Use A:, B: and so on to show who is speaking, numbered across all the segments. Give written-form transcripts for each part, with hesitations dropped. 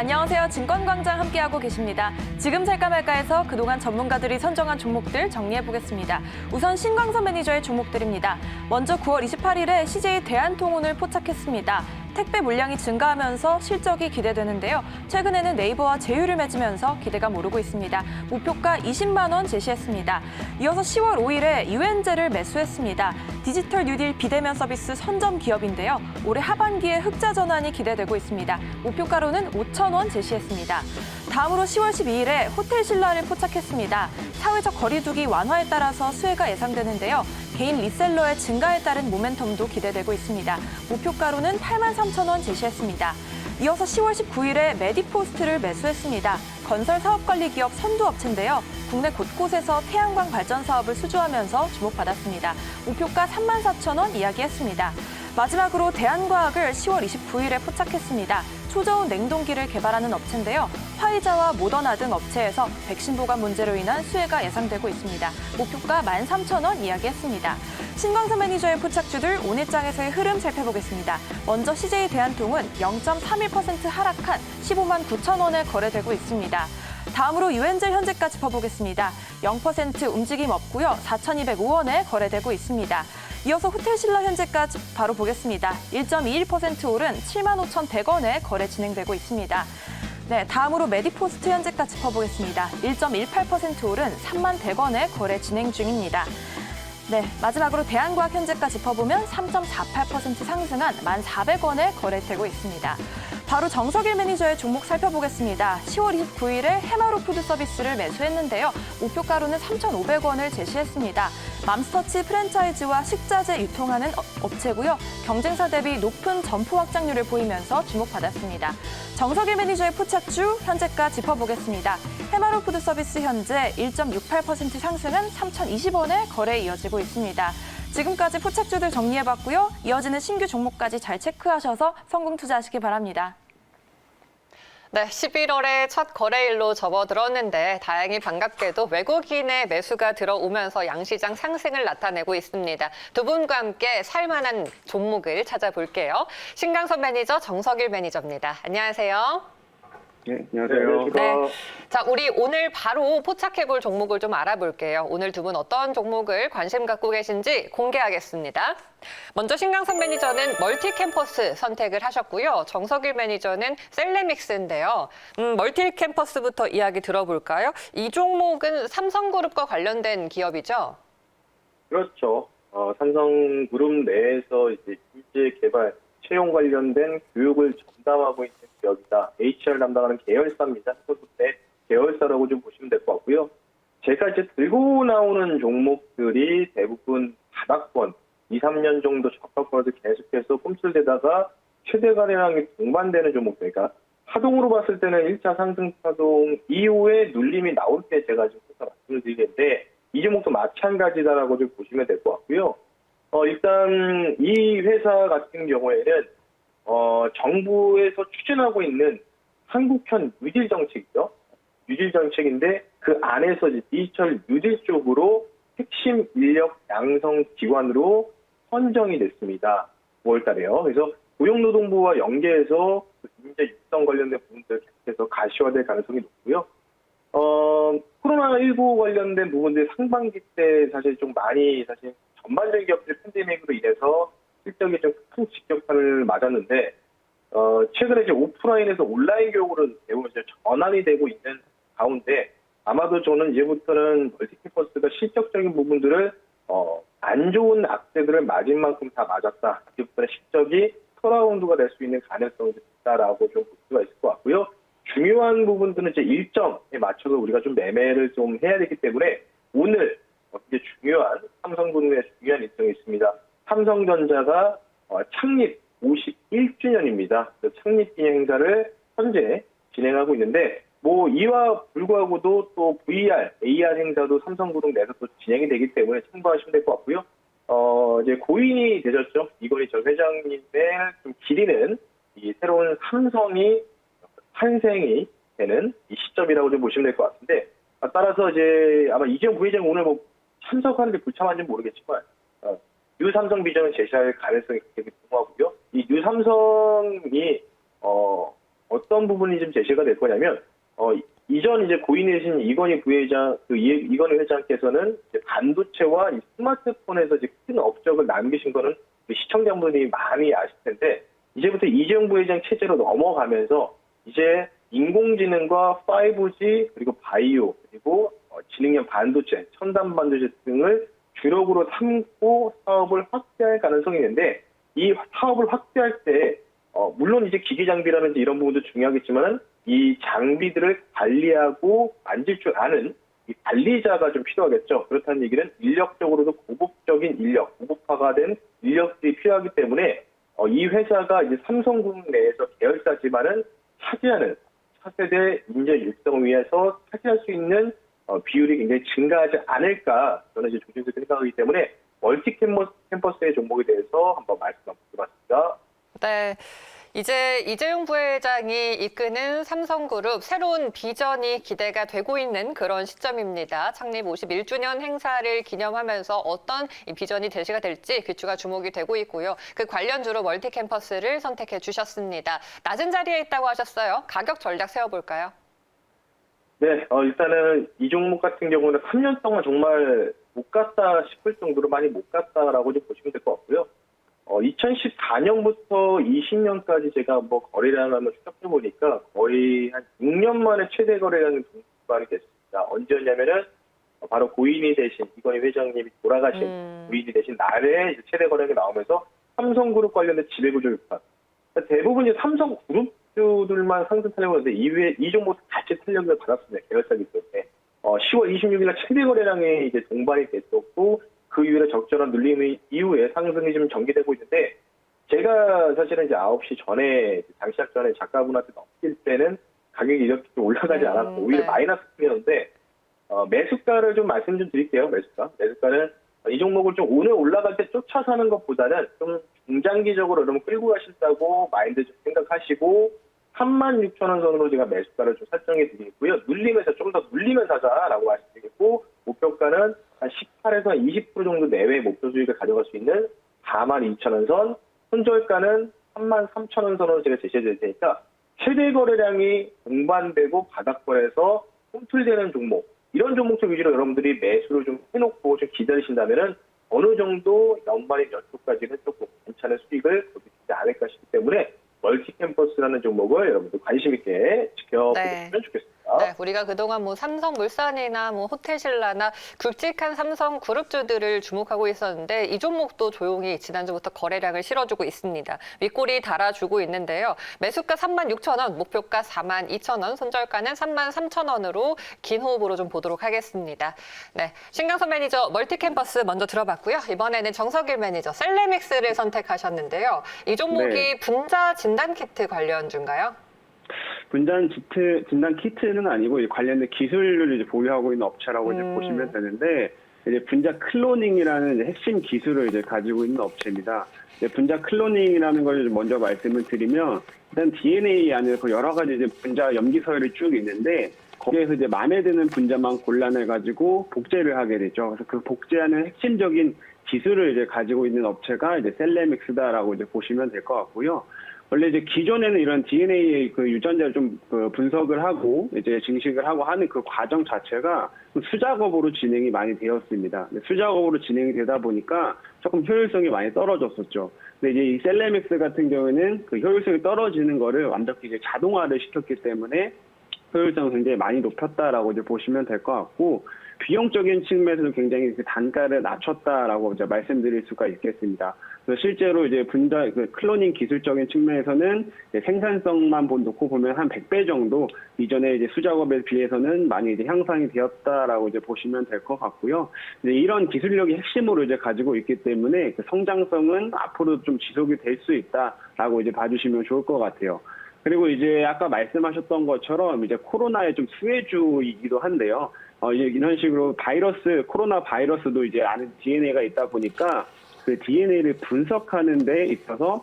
A: 안녕하세요. 증권광장 함께하고 계십니다. 지금 살까 말까에서 그동안 전문가들이 선정한 종목들 정리해보겠습니다. 우선 신광선 매니저의 종목들입니다. 먼저 9월 28일에 CJ 대한통운을 포착했습니다. 택배 물량이 증가하면서 실적이 기대되는데요. 최근에는 네이버와 제휴를 맺으면서 기대감 오르고 있습니다. 목표가 20만 원 제시했습니다. 이어서 10월 5일에 유엔제를 매수했습니다. 디지털 뉴딜 비대면 서비스 선점 기업인데요. 올해 하반기에 흑자 전환이 기대되고 있습니다. 목표가로는 5천 원 제시했습니다. 다음으로 10월 12일에 호텔 신라를 포착했습니다. 사회적 거리두기 완화에 따라서 수혜가 예상되는데요. 개인 리셀러의 증가에 따른 모멘텀도 기대되고 있습니다. 목표가로는 8만 3천 원 제시했습니다. 이어서 10월 19일에 메디포스트를 매수했습니다. 건설 사업관리 기업 선두업체인데요. 국내 곳곳에서 태양광 발전 사업을 수주하면서 주목받았습니다. 목표가 3만 4천 원 이야기했습니다. 마지막으로 대한과학을 10월 29일에 포착했습니다. 초저온 냉동기를 개발하는 업체인데요. 화이자와 모더나 등 업체에서 백신 보관 문제로 인한 수혜가 예상되고 있습니다. 목표가 13,000원 이야기했습니다. 신광선 매니저의 포착주들 오늘장에서의 흐름 살펴보겠습니다. 먼저 CJ 대한통운 0.31% 하락한 15만 9천 원에 거래되고 있습니다. 다음으로 유엔젤 현재가 짚어보겠습니다. 0% 움직임 없고요. 4,205원에 거래되고 있습니다. 이어서 호텔신라 현재가 바로 보겠습니다. 1.21% 오른 75,100원에 거래 진행되고 있습니다. 네, 다음으로 메디포스트 현재가 짚어보겠습니다. 1.18% 오른 31,100원에 거래 진행 중입니다. 네, 마지막으로 대한과학 현재가 짚어보면 3.48% 상승한 1,400원에 거래되고 있습니다. 바로 정석일 매니저의 종목 살펴보겠습니다. 10월 29일에 해마로 푸드 서비스를 매수했는데요. 목표가로는 3,500원을 제시했습니다. 맘스터치 프랜차이즈와 식자재 유통하는 업체고요. 경쟁사 대비 높은 점포 확장률을 보이면서 주목받았습니다. 정석일 매니저의 포착주 현재가 짚어보겠습니다. 해마로 푸드 서비스 현재 1.68% 상승한 3,020원에 거래 이어지고 있습니다. 지금까지 포착주들 정리해봤고요. 이어지는 신규 종목까지 잘 체크하셔서 성공 투자하시기 바랍니다.
B: 네, 11월에 첫 거래일로 접어들었는데 다행히 반갑게도 외국인의 매수가 들어오면서 양시장 상승을 나타내고 있습니다. 두 분과 함께 살만한 종목을 찾아볼게요. 신광선 매니저, 정석일 매니저입니다. 안녕하세요.
C: 네, 안녕하세요.
B: 네. 자, 우리 오늘 바로 포착해볼 종목을 좀 알아볼게요. 오늘 두 분 어떤 종목을 관심 갖고 계신지 공개하겠습니다. 먼저 신광선 매니저는 멀티캠퍼스 선택을 하셨고요. 정석일 매니저는 셀레믹스인데요. 멀티캠퍼스부터 이야기 들어볼까요? 이 종목은 삼성그룹과 관련된 기업이죠?
C: 그렇죠. 삼성그룹 내에서 이제 기계 개발, 채용 관련된 교육을 전담하고 있는 기업이다. HR 담당하는 계열사입니다. 내 계열사라고 좀 보시면 될 것 같고요. 제가 이제 들고 나오는 종목들이 대부분 하락권, 2, 3년 정도 적합권에서 계속해서 꿈틀대다가 최대 가량이 동반되는 종목들. 그러니까 하동으로 봤을 때는 1차 상승 파동 이후에 눌림이 나올 때 제가 지금 말씀을 드리는데 이 종목도 마찬가지다라고 좀 보시면 될 것 같고요. 일단 이 회사 같은 경우에는 정부에서 추진하고 있는 한국형 뉴딜 정책이죠. 뉴딜 정책인데 그 안에서 이제 디지털 뉴딜 쪽으로 핵심 인력 양성 기관으로 선정이 됐습니다. 9월 달에요. 그래서 고용노동부와 연계해서 인재 육성 관련된 부분들 계속해서 가시화될 가능성이 높고요. 코로나19 관련된 부분들 상반기 때 사실 좀 많이 전반적인 기업들의 팬데믹으로 인해서 실적이 좀 큰 직격탄을 맞았는데 최근에 이제 오프라인에서 온라인 교육으로 매우 이제 전환이 되고 있는 가운데 아마도 저는 이제부터는 멀티캠퍼스가 실적적인 부분들을 안 좋은 악재들을 맞은 만큼 다 맞았다. 이제부터는 실적이 터라운드가 될 수 있는 가능성이 있다라고 좀 볼 수가 있을 것 같고요. 중요한 부분들은 이제 일정에 맞춰서 우리가 좀 매매를 좀 해야 되기 때문에 오늘 이제 중요한 삼성그룹의 중요한 일정이 있습니다. 삼성전자가 창립 51주년입니다. 창립 기념 행사를 현재 진행하고 있는데 이와 불구하고도 또 VR, AR 행사도 삼성그룹 내에서 또 진행이 되기 때문에 참고하시면 될 것 같고요. 이제 고인이 되셨죠. 이건희 전 회장님의 좀 기리는 이 새로운 삼성이 탄생이 되는 이 시점이라고 좀 보시면 될 것 같은데 따라서 이제 아마 이재용 부회장 오늘 참석하는데 불참한지는 모르겠지만 뉴삼성 비전을 제시할 가능성이 굉장히 높고요. 이 뉴삼성이 어떤 부분이 좀 제시가 될 거냐면, 이전 이제 고인이 되신 이건희 부회장, 이건희 회장께서는 이제 반도체와 이 스마트폰에서 이제 큰 업적을 남기신 거는 시청자분들이 많이 아실 텐데, 이제부터 이재용 부회장 체제로 넘어가면서 이제 인공지능과 5G 그리고 바이오 그리고 지능형 반도체, 첨단 반도체 등을 주력으로 삼고 사업을 확대할 가능성이 있는데 이 사업을 확대할 때 물론 이제 기기 장비라든지 이런 부분도 중요하겠지만 이 장비들을 관리하고 만질 줄 아는 이 관리자가 좀 필요하겠죠. 그렇다는 얘기는 인력적으로도 고급적인 인력, 고급화가 된 인력들이 필요하기 때문에 이 회사가 이제 삼성그룹 내에서 계열사지만은 차지하는 차세대 인재 육성을 위해서 차지할 수 있는 비율이 굉장히 증가하지 않을까 저는 이제 조심스럽게 생각하기 때문에 멀티 캠퍼스의 종목에 대해서 한번 말씀 한번 드려봤습니다.
B: 네. 이제 이재용 부회장이 이끄는 삼성그룹 새로운 비전이 기대가 되고 있는 그런 시점입니다. 창립 51주년 행사를 기념하면서 어떤 비전이 제시가 될지 귀추가 주목이 되고 있고요. 그 관련주로 멀티캠퍼스를 선택해 주셨습니다. 낮은 자리에 있다고 하셨어요. 가격 전략 세워볼까요? 네,
C: 일단은 이 종목 같은 경우는 3년 동안 정말 못 갔다 싶을 정도로 많이 못 갔다라고 좀 보시면 될 것 같고요. 2014년부터 20년까지 제가 뭐 거래량을 한번 추적해 보니까 거의 한 6년 만에 최대 거래량이 동반이 됐습니다. 언제였냐면은 바로 고인이 되신 이건희 회장님이 돌아가신 고인이 되신 날에 이제 최대 거래량이 나오면서 삼성그룹 관련된 지배구조 유판. 대부분 이제 삼성그룹주들만 상승 탄력을 하는데 이외에 이 종목 같이 탄력을 받았습니다. 계열사기 때문에. 10월 26일 날 최대 거래량에 이제 동반이 됐었고 그 이후에 적절한 눌림 이후에 상승이 좀 전개되고 있는데 제가 사실은 이제 9시 전에 장시작 전에 작가분한테 넘길 때는 가격이 이렇게 좀 올라가지 않았고 오히려 마이너스 중이었는데 매수가를 좀 말씀 좀 드릴게요. 매수가는 이 종목을 좀 오늘 올라갈 때 쫓아 사는 것보다는 좀 중장기적으로 여러분 끌고 가신다고 마인드 좀 생각하시고 36,000원 선으로 제가 매수가를 좀 설정해 드리고요. 눌리면서 좀 더 눌리면서 하자라고 말씀드리겠고 목표가는 한 18에서 20% 정도 내외의 목표 수익을 가져갈 수 있는 42,000원 선, 손절가는 33,000원 선으로 제가 제시해 드릴 테니까 최대 거래량이 동반되고 바닥권에서 꿈틀대는 종목, 이런 종목들 위주로 여러분들이 매수를 좀 해놓고 좀 기다리신다면은 어느 정도 연말인 연초까지는 조금 괜찮은 수익을 거두지 않을까 싶기 때문에 멀티캠퍼스라는 종목을 여러분들 관심 있게 지켜보시면 좋겠습니다.
B: 네, 우리가 그동안 뭐 삼성물산이나 뭐 호텔신라나 굵직한 삼성그룹주들을 주목하고 있었는데 이 종목도 조용히 지난주부터 거래량을 실어주고 있습니다. 윗골이 달아주고 있는데요. 매수가 36,000원, 목표가 42,000원, 손절가는 33,000원으로 긴 호흡으로 좀 보도록 하겠습니다. 네, 신강선 매니저 멀티캠퍼스 먼저 들어봤고요. 이번에는 정석일 매니저 셀레믹스를 선택하셨는데요. 이 종목이 분자 진단키트 관련주인가요?
D: 분자 진단 키트는 아니고 관련된 기술을 이제 보유하고 있는 업체라고 이제 보시면 되는데 이제 분자 클로닝이라는 이제 핵심 기술을 이제 가지고 있는 업체입니다. 분자 클로닝이라는 걸 먼저 말씀을 드리면 일단 DNA 안에 여러 가지 이제 분자 염기 서열이 쭉 있는데 거기에서 이제 마음에 드는 분자만 골라내 가지고 복제를 하게 되죠. 그래서 그 복제하는 핵심적인 기술을 이제 가지고 있는 업체가 이제 셀레믹스다라고 이제 보시면 될 것 같고요. 원래 이제 기존에는 이런 DNA의 그 유전자를 좀 분석을 하고 이제 증식을 하고 하는 그 과정 자체가 수작업으로 진행이 많이 되었습니다. 수작업으로 진행이 되다 보니까 조금 효율성이 많이 떨어졌었죠. 근데 이제 이 셀레믹스 같은 경우에는 그 효율성이 떨어지는 거를 완벽히 이제 자동화를 시켰기 때문에 효율성을 굉장히 많이 높였다라고 이제 보시면 될 것 같고 비용적인 측면에서도 굉장히 그 단가를 낮췄다라고 이제 말씀드릴 수가 있겠습니다. 그래서 실제로 이제 분자 클로닝 기술적인 측면에서는 생산성만 놓고 보면 한 100배 정도 이전에 이제 수작업에 비해서는 많이 이제 향상이 되었다라고 이제 보시면 될 것 같고요. 이제 이런 기술력이 핵심으로 이제 가지고 있기 때문에 그 성장성은 앞으로 좀 지속이 될 수 있다라고 이제 봐주시면 좋을 것 같아요. 그리고 이제 아까 말씀하셨던 것처럼 이제 코로나의 좀 수혜주이기도 한데요. 이제 이런 식으로 코로나 바이러스도 이제 안에 DNA가 있다 보니까 그 DNA를 분석하는 데 있어서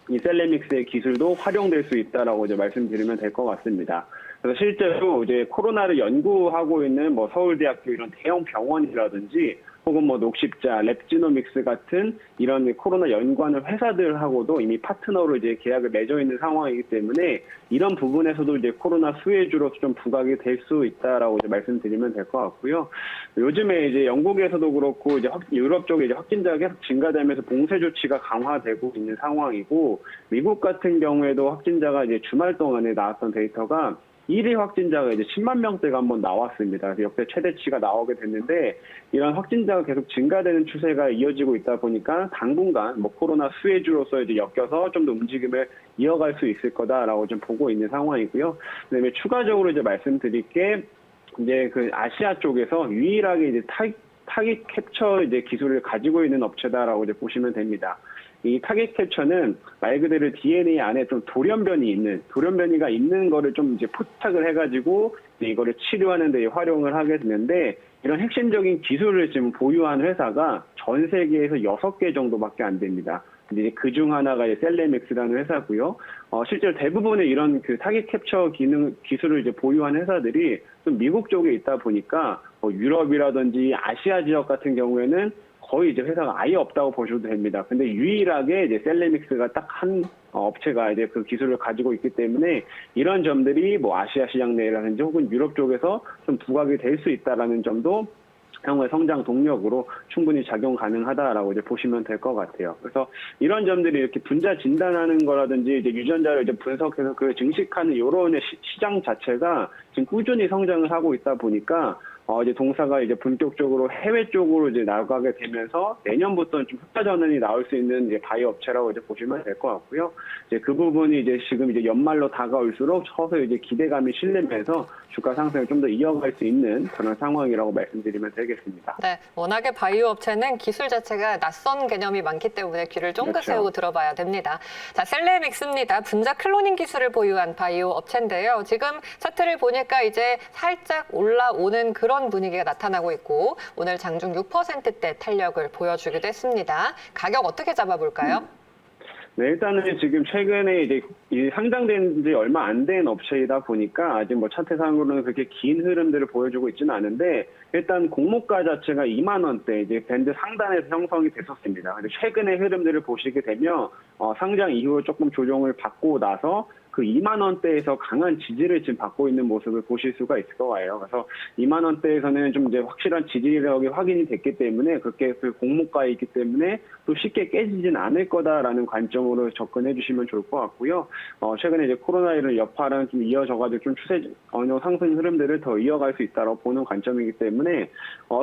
D: 이 셀레믹스의 기술도 활용될 수 있다라고 이제 말씀드리면 될 것 같습니다. 그래서 실제로 이제 코로나를 연구하고 있는 뭐 서울대학교 이런 대형 병원이라든지 혹은 뭐 녹십자, 랩지노믹스 같은 이런 코로나 연관의 회사들하고도 이미 파트너로 이제 계약을 맺어 있는 상황이기 때문에 이런 부분에서도 이제 코로나 수혜주로서 좀 부각이 될 수 있다라고 이제 말씀드리면 될 것 같고요. 요즘에 이제 영국에서도 그렇고 이제 유럽 쪽에 이제 확진자가 계속 증가되면서 봉쇄 조치가 강화되고 있는 상황이고, 미국 같은 경우에도 확진자가 이제 주말 동안에 나왔던 데이터가 1일 확진자가 이제 10만 명대가 한번 나왔습니다. 그래서 역대 최대치가 나오게 됐는데, 이런 확진자가 계속 증가되는 추세가 이어지고 있다 보니까 당분간 뭐 코로나 수혜주로서 이제 엮여서 좀 더 움직임을 이어갈 수 있을 거다라고 좀 보고 있는 상황이고요. 그다음에 추가적으로 이제 말씀드릴 게, 이제 그 아시아 쪽에서 유일하게 이제 타깃 캡처 이제 기술을 가지고 있는 업체다라고 이제 보시면 됩니다. 이 타깃 캡처는 말 그대로 DNA 안에 좀 돌연변이가 있는 거를 좀 이제 포착을 해가지고 이거를 치료하는 데 활용을 하게 되는데, 이런 핵심적인 기술을 지금 보유한 회사가 전 세계에서 6개 정도밖에 안 됩니다. 근데 그 중 하나가 셀레믹스라는 회사고요. 실제로 대부분의 이런 그 타깃 캡처 기술을 이제 보유한 회사들이 좀 미국 쪽에 있다 보니까 유럽이라든지 아시아 지역 같은 경우에는 거의 이제 회사가 아예 없다고 보셔도 됩니다. 근데 유일하게 이제 셀레믹스가 딱 한 업체가 이제 그 기술을 가지고 있기 때문에 이런 점들이 뭐 아시아 시장 내라든지 혹은 유럽 쪽에서 좀 부각이 될 수 있다라는 점도 향후의 성장 동력으로 충분히 작용 가능하다라고 이제 보시면 될 것 같아요. 그래서 이런 점들이 이렇게 분자 진단하는 거라든지 이제 유전자를 이제 분석해서 그 증식하는 이런 시장 자체가 지금 꾸준히 성장을 하고 있다 보니까 이제 동사가 이제 본격적으로 해외 쪽으로 이제 나가게 되면서 내년부터는 좀 흑자 전환이 나올 수 있는 이제 바이오 업체라고 이제 보시면 될 것 같고요. 이제 그 부분이 이제 지금 이제 연말로 다가올수록 서서히 이제 기대감이 실리면서 주가 상승을 좀 더 이어갈 수 있는 그런 상황이라고 말씀드리면 되겠습니다.
B: 네, 워낙에 바이오 업체는 기술 자체가 낯선 개념이 많기 때문에 귀를 쫑긋
D: 그렇죠.
B: 세우고 들어봐야 됩니다. 자, 셀레믹스입니다. 분자 클로닝 기술을 보유한 바이오 업체인데요. 지금 차트를 보니까 이제 살짝 올라오는 그런 분위기가 나타나고 있고, 오늘 장중 6%대 탄력을 보여주기도 했습니다. 가격 어떻게 잡아볼까요?
D: 네, 일단은 지금 최근에 이제 상장된 지 얼마 안 된 업체이다 보니까 아직 뭐 차트상으로는 그렇게 긴 흐름들을 보여주고 있지는 않은데, 일단 공모가 자체가 2만 원대 이제 밴드 상단에서 형성이 됐었습니다. 근데 최근의 흐름들을 보시게 되면 상장 이후에 조금 조정을 받고 나서 그 2만 원대에서 강한 지지를 지금 받고 있는 모습을 보실 수가 있을 거예요. 그래서 2만 원대에서는 좀 이제 확실한 지지력이 확인이 됐기 때문에, 그렇게 그 공모가에 있기 때문에 또 쉽게 깨지진 않을 거다라는 관점으로 접근해 주시면 좋을 것 같고요. 최근에 이제 코로나19 여파랑 좀 이어져가지고 좀 어느 정도 상승 흐름들을 더 이어갈 수 있다고 보는 관점이기 때문에,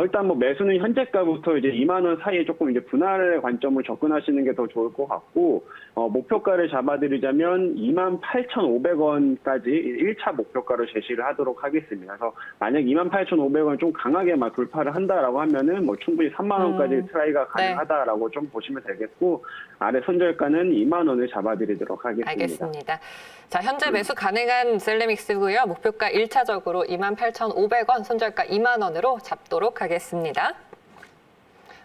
D: 일단 뭐 매수는 현재가부터 이제 2만 원 사이에 조금 이제 분할의 관점으로 접근하시는 게 더 좋을 것 같고, 목표가를 잡아드리자면 28,500원까지 1차 목표가로 제시를 하도록 하겠습니다. 그래서 만약 28,500원 좀 강하게 막 돌파를 한다라고 하면은 뭐 충분히 3만 원까지 트라이가 가능하다라고 좀 보시면 되겠고, 아래 손절가는 2만 원을 잡아드리도록 하겠습니다.
B: 알겠습니다. 자, 현재 매수 가능한 셀레믹스고요. 목표가 1차적으로 28,500원, 손절가 2만 원으로 잡도록 하겠습니다.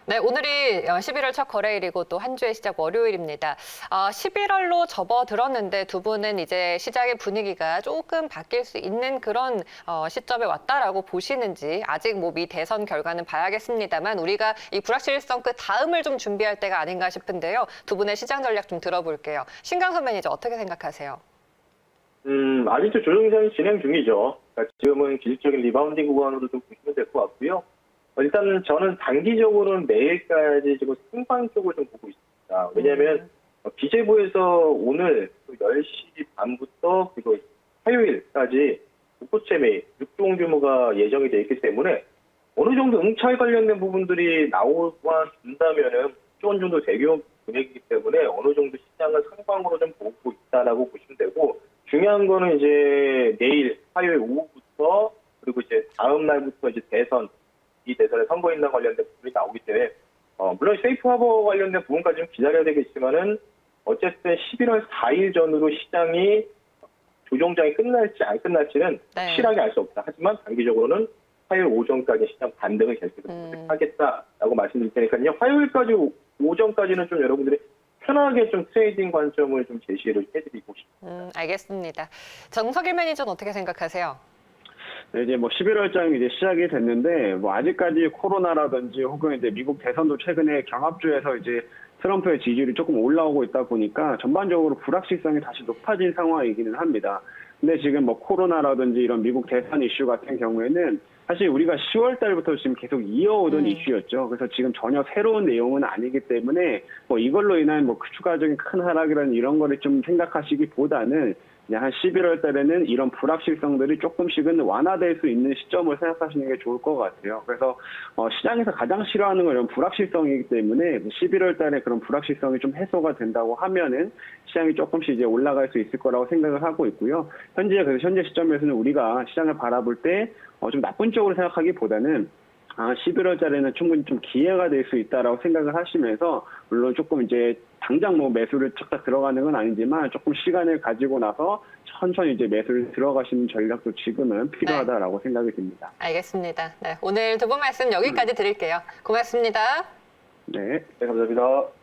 B: 네, 오늘이 11월 첫 거래일이고 또 한 주의 시작 월요일입니다. 11월로 접어들었는데 두 분은 이제 시장의 분위기가 조금 바뀔 수 있는 그런 시점에 왔다라고 보시는지, 아직 뭐 미 대선 결과는 봐야겠습니다만 우리가 이 불확실성 그 다음을 좀 준비할 때가 아닌가 싶은데요. 두 분의 시장 전략 좀 들어볼게요. 신강선 매니저 어떻게 생각하세요?
C: 아직도 조정 기간이 진행 중이죠. 그러니까 지금은 기술적인 리바운딩 구간으로 좀 보시면 될 것 같고요. 일단 저는 단기적으로는 내일까지 지금 상방 쪽을 좀 보고 있습니다. 왜냐하면 기재부에서 오늘 10시 반부터 그리고 화요일까지 국고채 매입 6종 규모가 예정이 되어 있기 때문에 어느 정도 응찰 관련된 부분들이 나오고 준다면은 6조 정도 대규모 분위기이기 때문에 어느 정도 시장을 상방으로 좀 보고 있다라고 보시면 되고, 중요한 거는 이제 내일 화요일 오후부터 그리고 이제 다음 날부터 이제 이 대선에 선거인단 관련된 부분이 나오기 때문에 물론 세이프 하버 관련된 부분까지 좀 기다려야 되겠지만은 어쨌든 11월 4일 전으로 시장이 조정장이 끝날지 안 끝날지는 확실하게 알 수 없다. 하지만 단기적으로는 화요일 오전까지 시장 반등을 계속하겠다라고 말씀드릴 테니까요. 화요일까지 오전까지는 좀 여러분들이 편하게 좀 트레이딩 관점을 좀 제시를 해드리고 싶습니다.
B: 알겠습니다. 정석일 매니저는 어떻게 생각하세요?
D: 이제 뭐 11월장이 이제 시작이 됐는데 뭐 아직까지 코로나라든지 혹은 이제 미국 대선도 최근에 경합주에서 이제 트럼프의 지지율이 조금 올라오고 있다 보니까 전반적으로 불확실성이 다시 높아진 상황이기는 합니다. 근데 지금 뭐 코로나라든지 이런 미국 대선 이슈 같은 경우에는 사실 우리가 10월 달부터 지금 계속 이어오던 이슈였죠. 그래서 지금 전혀 새로운 내용은 아니기 때문에 뭐 이걸로 인한 뭐 추가적인 큰 하락이라는 이런 거를 좀 생각하시기보다는 그냥 한 11월 달에는 이런 불확실성들이 조금씩은 완화될 수 있는 시점을 생각하시는 게 좋을 것 같아요. 그래서 시장에서 가장 싫어하는 건 이런 불확실성이기 때문에 11월 달에 그런 불확실성이 좀 해소가 된다고 하면은 시장이 조금씩 이제 올라갈 수 있을 거라고 생각을 하고 있고요. 그래서 현재 시점에서는 우리가 시장을 바라볼 때 좀 나쁜 쪽으로 생각하기보다는 11월 달에는 충분히 좀 기회가 될 수 있다라고 생각을 하시면서 물론 조금 이제 당장 뭐 매수를 쫙 들어가는 건 아니지만 조금 시간을 가지고 나서 천천히 이제 매수를 들어가시는 전략도 지금은 필요하다라고 생각이 듭니다.
B: 알겠습니다. 네, 오늘 두 분 말씀 여기까지 드릴게요. 고맙습니다.
D: 네.
C: 네, 감사합니다.